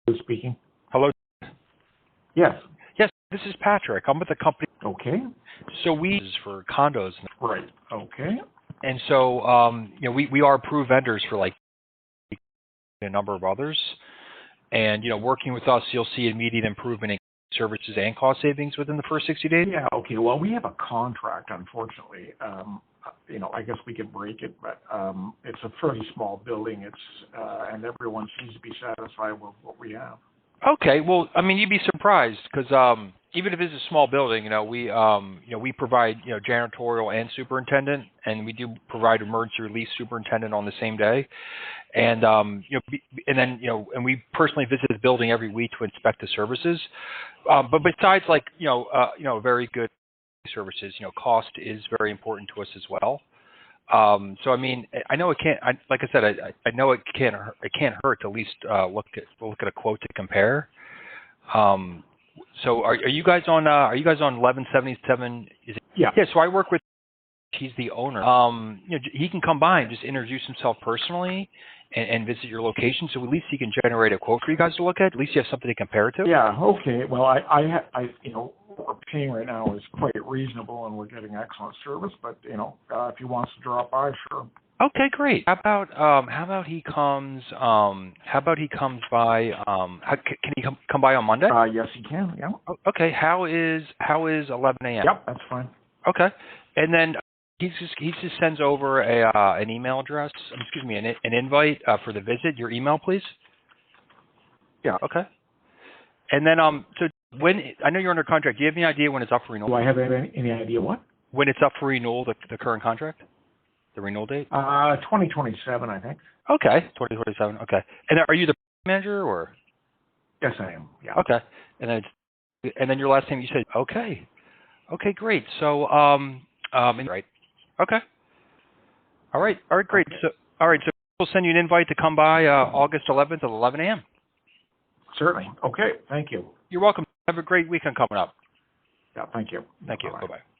Who's speaking? Hello. Yes. Yes, this is Patrick. I'm with the company. Okay. So we this is for condos, Right. Okay. and so we are approved vendors for like a number of others, and working with us, you'll see immediate improvement in services and cost savings within the first 60 days. Yeah. Okay. Well, we have a contract, unfortunately. I guess we could break it, but it's a fairly small building. And everyone seems to be satisfied with what we have. Okay, well, I mean, you'd be surprised because even if it's a small building, we provide janitorial and superintendent, and we do provide emergency relief superintendent on the same day, and and we personally visit the building every week to inspect the services. But besides, very good services, cost is very important to us as well. So I mean, I know it can't. Like I said, I know it can't. It can't hurt to at least look at a quote to compare. So are you guys on? Are you guys on 1177? Yeah. Yeah. So I work with. He's the owner. He can come by and just introduce himself personally and visit your location. So at least he can generate a quote for you guys to look at. At least you have something to compare it to. Yeah. Okay. Well, what we're paying right now is quite reasonable, and we're getting excellent service. But if he wants to drop by, sure. Okay, great. How about he comes? How about he comes by? Can he come by on Monday? Yes, he can. Yeah. Okay. How is 11 a.m.? Yep, that's fine. Okay. And then he just sends over an email address. Excuse me, an invite for the visit. Your email, please. Yeah. Okay. And then so when I know you're under contract, do you have any idea when it's up for renewal? Do I have any idea what? When it's up for renewal, the current contract, the renewal date? 2027, I think. Okay, 2027. Okay. And are you the manager or? Yes, I am. Yeah. Okay. And then your last name you said okay. Okay, great. So right. Okay. All right, great. Okay. So we'll send you an invite to come by August 11th at 11 a.m. Certainly. Okay. Thank you. You're welcome. Have a great weekend coming up. Yeah. Thank you. Thank you. Bye-bye. Bye-bye.